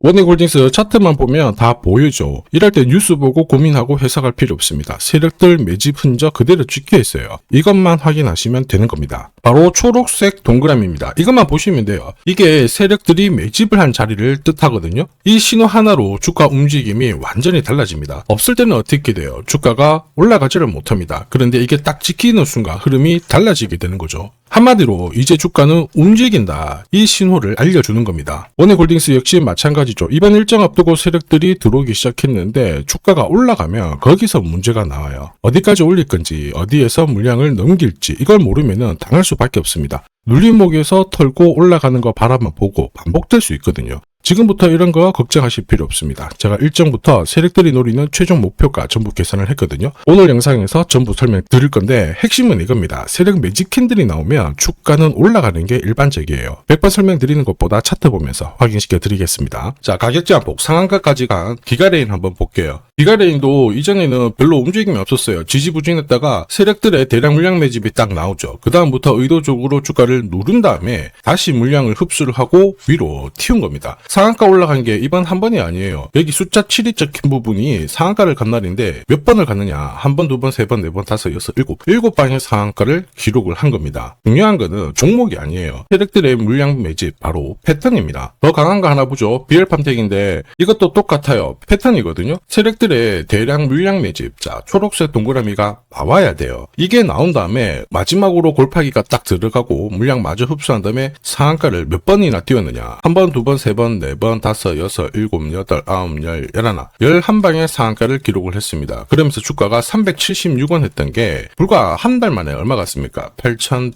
원익홀딩스 차트만 보면 다 보이죠. 이럴 때 뉴스 보고 고민하고 해석할 필요 없습니다. 세력들 매집 흔적 그대로 찍혀 있어요. 이것만 확인하시면 되는 겁니다. 바로 초록색 동그라미입니다. 이것만 보시면 돼요. 이게 세력들이 매집을 한 자리를 뜻하거든요. 이 신호 하나로 주가 움직임이 완전히 달라집니다. 없을 때는 어떻게 돼요? 주가가 올라가지를 못합니다. 그런데 이게 딱 찍히는 순간 흐름이 달라지게 되는 거죠. 한마디로 이제 주가는 움직인다. 이 신호를 알려주는 겁니다. 원익홀딩스 역시 마찬가지죠. 이번 일정 앞두고 세력들이 들어오기 시작했는데 주가가 올라가면 거기서 문제가 나와요. 어디까지 올릴 건지 어디에서 물량을 넘길지 이걸 모르면 당할 수밖에 없습니다. 눌림목에서 털고 올라가는 거 바라만 보고 반복될 수 있거든요. 지금부터 이런 거 걱정하실 필요 없습니다. 제가 일정부터 세력들이 노리는 최종 목표가 전부 계산을 했거든요. 오늘 영상에서 전부 설명드릴 건데 핵심은 이겁니다. 세력 매직 캔들이 나오면 주가는 올라가는 게 일반적이에요. 100번 설명드리는 것보다 차트 보면서 확인시켜 드리겠습니다. 자, 가격 제한폭 상한가까지 간 기가레인 한번 볼게요. 기가레인도 이전에는 별로 움직임이 없었어요. 지지부진했다가 세력들의 대량 물량 매집이 딱 나오죠. 그 다음부터 의도적으로 주가를 누른 다음에 다시 물량을 흡수를 하고 위로 튀운 겁니다. 상한가 올라간 게 이번 한 번이 아니에요. 여기 숫자 7이 적힌 부분이 상한가를 간 날인데 몇 번을 갔느냐? 한 번, 두 번, 세 번, 네 번, 다섯, 여섯, 일곱 방의 상한가를 기록을 한 겁니다. 중요한 거는 종목이 아니에요. 세력들의 물량 매집 바로 패턴입니다. 더 강한 거 하나 보죠. BL팜텍인데 이것도 똑같아요. 패턴이거든요. 세력들의 대량 물량 매집, 자 초록색 동그라미가 나와야 돼요. 이게 나온 다음에 마지막으로 골파기가 딱 들어가고 물량 마저 흡수한 다음에 상한가를 몇 번이나 띄웠느냐? 한 번, 두 번, 세 번, 네 번, 다섯, 여섯, 일곱, 여덟, 아홉, 열, 열하나 11방의 상한가를 기록을 했습니다. 그러면서 주가가 376원 했던 게 불과 한 달 만에 얼마 갔습니까?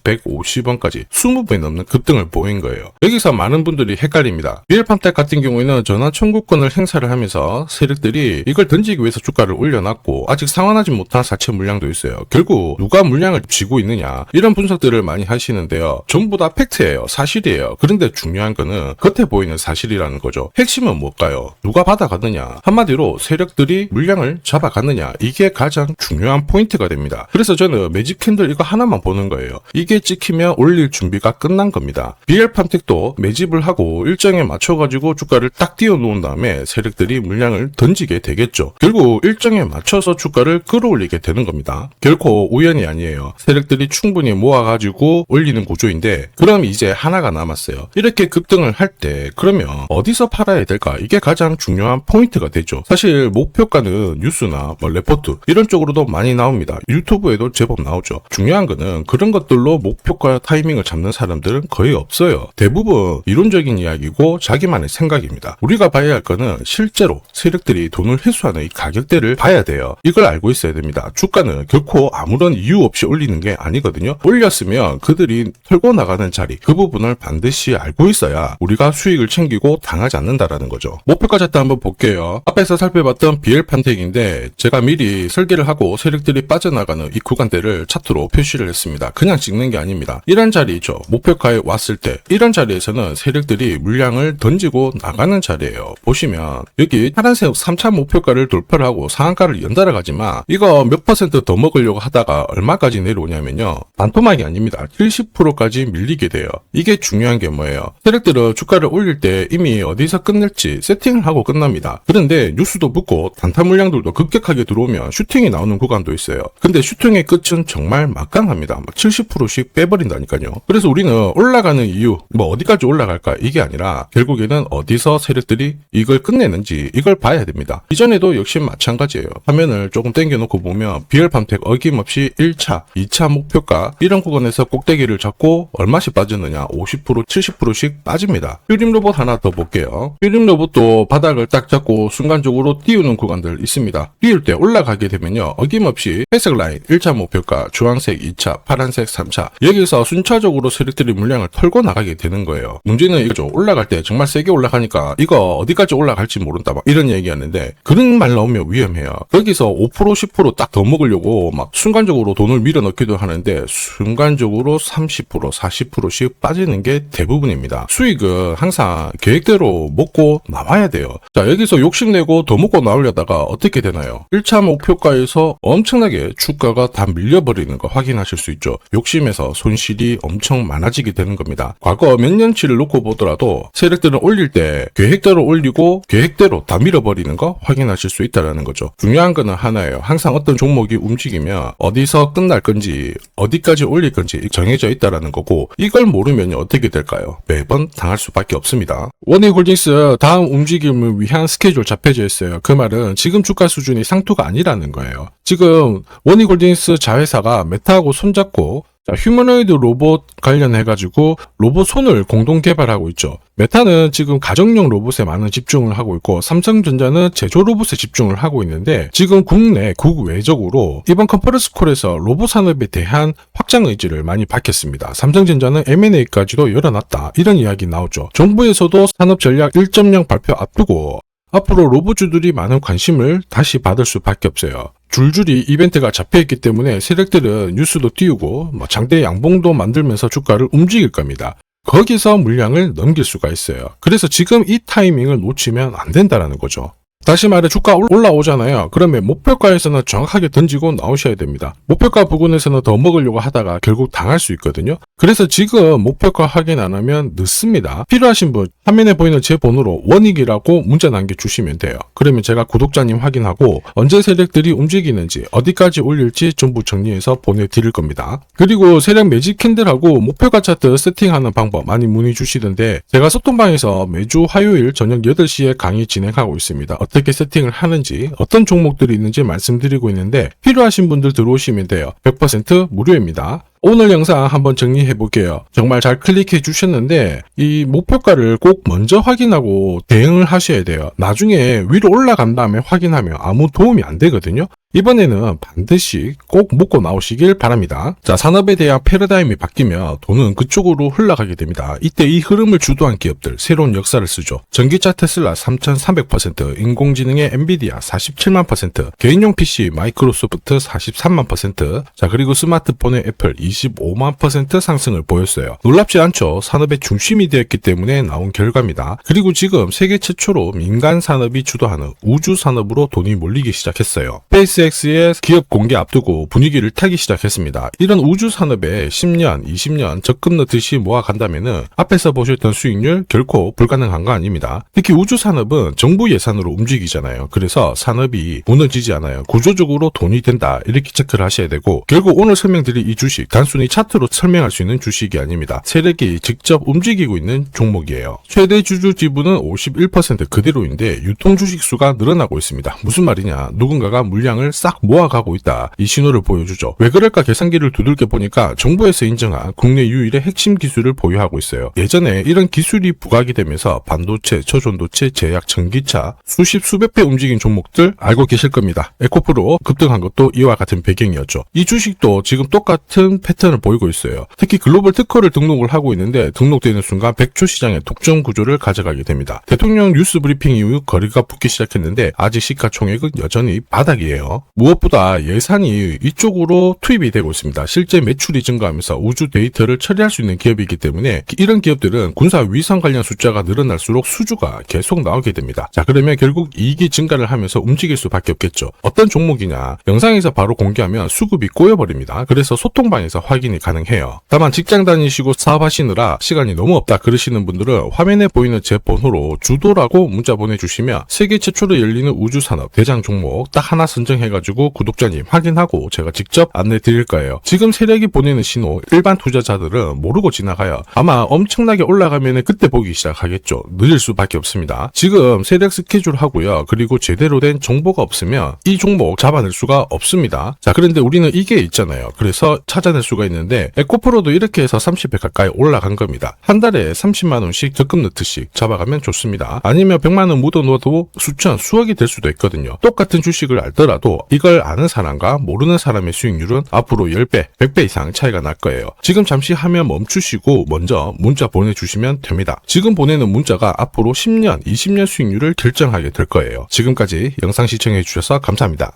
8,150원까지 20배 넘는 급등을 보인 거예요. 여기서 많은 분들이 헷갈립니다. BL팜텍 같은 경우에는 전환 청구권을 행사를 하면서 세력들이 이걸 던지기 위해서 주가를 올려놨고 아직 상환하지 못한 사채 물량도 있어요. 결국 누가 물량을 쥐고 있느냐 이런 분석들을 많이 하시는데요. 전부 다 팩트예요. 사실이에요. 그런데 중요한 거는 겉에 보이는 사실이라는 거죠. 핵심은 뭘까요? 누가 받아가느냐? 한마디로 세력들이 물량을 잡아갔느냐? 이게 가장 중요한 포인트가 됩니다. 그래서 저는 매직 캔들 이거 하나만 보는 거예요. 이게 찍히면 올릴 준비가 끝난 겁니다. BL팜텍도 매집을 하고 일정에 맞춰가지고 주가를 딱 띄워놓은 다음에 세력들이 물량을 던지게 되겠죠. 결국 일정에 맞춰서 주가를 끌어올리게 되는 겁니다. 결코 우연이 아니에요. 세력들이 충분히 모아가지고 올리는 구조인데 그럼 이제 하나가 남았어요. 이렇게 급등을 할 때 그러면 어디서 팔아야 될까? 이게 가장 중요한 포인트가 되죠. 사실 목표가는 뉴스나 레포트 이런 쪽으로도 많이 나옵니다. 유튜브에도 제법 나오죠. 중요한 거는 그런 것들로 목표가 타이밍을 잡는 사람들은 거의 없어요. 대부분 이론적인 이야기고 자기만의 생각입니다. 우리가 봐야 할 거는 실제로 세력들이 돈을 회수하는 이 가격대를 봐야 돼요. 이걸 알고 있어야 됩니다. 주가는 결코 아무런 이유 없이 올리는 게 아니거든요. 올렸으면 그들이 털고 나가는 자리 그 부분을 반드시 알고 있어야 우리가 수익을 챙기고 당하지 않는다라는 거죠. 목표가 차트 한번 볼게요. 앞에서 살펴봤던 BL팜텍인데 제가 미리 설계를 하고 세력들이 빠져나가는 이 구간대를 차트로 표시를 했습니다. 그냥 찍는 게 아닙니다. 이런 자리죠. 목표가에 왔을 때 이런 자리에서는 세력들이 물량을 던지고 나가는 자리예요. 보시면 여기 파란색 3차 목표가를 돌파를 하고 상한가를 연달아 가지만 이거 몇 퍼센트 더 먹으려고 하다가 얼마까지 내려오냐면요. 반토막이 아닙니다. 70%까지 밀리게 돼요. 이게 중요한 게 뭐예요? 세력들은 주가를 올릴 때 이미 어디서 끝낼지 세팅을 하고 끝납니다. 그런데 뉴스도 붙고 단타 물량들도 급격하게 들어오면 슈팅이 나오는 구간도 있어요. 근데 슈팅의 끝은 정말 막강합니다. 막 70%씩 빼버린다니까요. 그래서 우리는 올라가는 이유, 어디까지 올라갈까 이게 아니라 결국에는 어디서 세력들이 이걸 끝내는지 이걸 봐야 됩니다. 이전에도 역시 마찬가지예요. 화면을 조금 당겨놓고 보면 BL팜텍 어김없이 1차, 2차 목표가 이런 구간에서 꼭대기를 잡고 얼마씩 빠졌느냐 50%, 70%씩 빠집니다. 퓨림 로봇 하나 더 볼게요. 퓨림 로봇도 바닥을 딱 잡고 순간적으로 띄우는 구간들 있습니다. 띄울 때 올라가게 되면요. 어김없이 회색 라인 1차 목표가, 주황색 2차, 파란색 3차 여기서 순차적으로 세력들이 물량을 털고 나가게 되는 거예요. 문제는 이거죠. 올라갈 때 정말 세게 올라가니까 이거 어디까지 올라갈지 모른다 막 이런 얘기였는데 그런 말 나오면 위험해요. 거기서 5% 10% 딱 더 먹으려고 막 순간적으로 돈을 밀어넣기도 하는데 순간적으로 30% 40%씩 빠지는 게 대부분입니다. 수익은 항상 계획대로 먹고 나와야 돼요. 자, 여기서 욕심내고 더 먹고 나오려다가 어떻게 되나요? 1차 목표가에서 엄청나게 주가가 다 밀려버리는 거 확인하실 수 있죠. 욕심에서 손실이 엄청 많아지게 되는 겁니다. 과거 몇 년치를 놓고 보더라도 세력들은 올릴 때 계획대로 올리고 계획대로 다 밀어버리는 거 확인하실 수 있다는 거죠. 중요한 거는 하나예요. 항상 어떤 종목이 움직이면 어디서 끝날 건지 어디까지 올릴 건지 정해져 있다는 거고, 이걸 모르면 어떻게 될까요? 매번 당할 수밖에 없습니다. 원익홀딩스 다음 움직임을 위한 스케줄 잡혀져 있어요. 그 말은 지금 주가 수준이 상투가 아니라는 거예요. 지금 원익홀딩스 자회사가 메타하고 손잡고 휴머노이드 로봇 관련해가지고 로봇 손을 공동 개발하고 있죠. 메타는 지금 가정용 로봇에 많은 집중을 하고 있고, 삼성전자는 제조 로봇에 집중을 하고 있는데, 지금 국내, 국외적으로 이번 컨퍼런스 콜에서 로봇 산업에 대한 확장 의지를 많이 밝혔습니다. 삼성전자는 M&A까지도 열어놨다, 이런 이야기 나오죠. 정부에서도 산업전략 1.0 발표 앞두고 앞으로 로봇주들이 많은 관심을 다시 받을 수밖에 없어요. 줄줄이 이벤트가 잡혀있기 때문에 세력들은 뉴스도 띄우고 장대 양봉도 만들면서 주가를 움직일 겁니다. 거기서 물량을 넘길 수가 있어요. 그래서 지금 이 타이밍을 놓치면 안 된다는 거죠. 다시 말해 주가 올라오잖아요. 그러면 목표가에서는 정확하게 던지고 나오셔야 됩니다. 목표가 부근에서는 더 먹으려고 하다가 결국 당할 수 있거든요. 그래서 지금 목표가 확인 안 하면 늦습니다. 필요하신 분 화면에 보이는 제 번호로 원익이라고 문자 남겨주시면 돼요. 그러면 제가 구독자님 확인하고 언제 세력들이 움직이는지 어디까지 올릴지 전부 정리해서 보내드릴 겁니다. 그리고 세력 매집 캔들하고 목표가 차트 세팅하는 방법 많이 문의 주시던데, 제가 소통방에서 매주 화요일 저녁 8시에 강의 진행하고 있습니다. 어떻게 세팅을 하는지, 어떤 종목들이 있는지 말씀드리고 있는데 필요하신 분들 들어오시면 돼요. 100% 무료입니다. 오늘 영상 한번 정리해 볼게요. 정말 잘 클릭해 주셨는데 이 목표가를 꼭 먼저 확인하고 대응을 하셔야 돼요. 나중에 위로 올라간 다음에 확인하면 아무 도움이 안 되거든요. 이번에는 반드시 꼭 먹고 나오시길 바랍니다. 자, 산업에 대한 패러다임이 바뀌면 돈은 그쪽으로 흘러가게 됩니다. 이때 이 흐름을 주도한 기업들 새로운 역사를 쓰죠. 전기차 테슬라 3300%, 인공지능의 엔비디아 47만 %, 개인용 PC 마이크로소프트 43만 %, 자, 그리고 스마트폰의 애플 25만 % 상승을 보였어요. 놀랍지 않죠? 산업의 중심이 되었기 때문에 나온 결과입니다. 그리고 지금 세계 최초로 민간 산업이 주도하는 우주 산업으로 돈이 몰리기 시작했어요. SpaceX의 기업 공개 앞두고 분위기를 타기 시작했습니다. 이런 우주 산업에 10년, 20년 적금 넣듯이 모아간다면은 앞에서 보셨던 수익률 결코 불가능한 거 아닙니다. 특히 우주 산업은 정부 예산으로 움직이잖아요. 그래서 산업이 무너지지 않아요. 구조적으로 돈이 된다, 이렇게 체크를 하셔야 되고, 결국 오늘 설명드릴 이 주식 단순히 차트로 설명할 수 있는 주식이 아닙니다. 세력이 직접 움직이고 있는 종목이에요. 최대 주주 지분은 51% 그대로인데 유통 주식 수가 늘어나고 있습니다. 무슨 말이냐? 누군가가 물량을 싹 모아가고 있다, 이 신호를 보여주죠. 왜 그럴까 계산기를 두들겨 보니까 정부에서 인정한 국내 유일의 핵심 기술을 보유하고 있어요. 예전에 이런 기술이 부각이 되면서 반도체, 저전도체, 제약, 전기차 수십 수백 배 움직인 종목들 알고 계실 겁니다. 에코프로 급등한 것도 이와 같은 배경이었죠. 이 주식도 지금 똑같은 패턴을 보이고 있어요. 특히 글로벌 특허를 등록을 하고 있는데 등록되는 순간 100조 시장의 독점 구조를 가져가게 됩니다. 대통령 뉴스 브리핑 이후 거리가 붙기 시작했는데 아직 시가총액은 여전히 바닥이에요. 무엇보다 예산이 이쪽으로 투입이 되고 있습니다. 실제 매출이 증가하면서 우주 데이터를 처리할 수 있는 기업이기 때문에 이런 기업들은 군사 위성 관련 숫자가 늘어날수록 수주가 계속 나오게 됩니다. 자, 그러면 결국 이익이 증가를 하면서 움직일 수밖에 없겠죠. 어떤 종목이냐? 영상에서 바로 공개하면 수급이 꼬여버립니다. 그래서 소통방에서 확인이 가능해요. 다만 직장 다니시고 사업하시느라 시간이 너무 없다 그러시는 분들은 화면에 보이는 제 번호로 주도라고 문자 보내주시면 세계 최초로 열리는 우주산업 대장 종목 딱 하나 선정해가지고 구독자님 확인하고 제가 직접 안내 드릴 거예요. 지금 세력이 보내는 신호 일반 투자자들은 모르고 지나가요. 아마 엄청나게 올라가면 그때 보기 시작하겠죠. 늦을 수밖에 없습니다. 지금 세력 스케줄 하고요. 그리고 제대로 된 정보가 없으면 이 종목 잡아낼 수가 없습니다. 자, 그런데 우리는 이게 있잖아요. 그래서 찾아낼 수가 있는데 에코프로도 이렇게 해서 30배 가까이 올라간 겁니다. 한 달에 30만 원씩 적금 넣듯이 잡아가면 좋습니다. 아니면 100만 원 묻어놓아도 수천, 수억이 될 수도 있거든요. 똑같은 주식을 알더라도 이걸 아는 사람과 모르는 사람의 수익률은 앞으로 10배, 100배 이상 차이가 날 거예요. 지금 잠시 화면 멈추시고 먼저 문자 보내주시면 됩니다. 지금 보내는 문자가 앞으로 10년, 20년 수익률을 결정하게 될 거예요. 지금까지 영상 시청해 주셔서 감사합니다.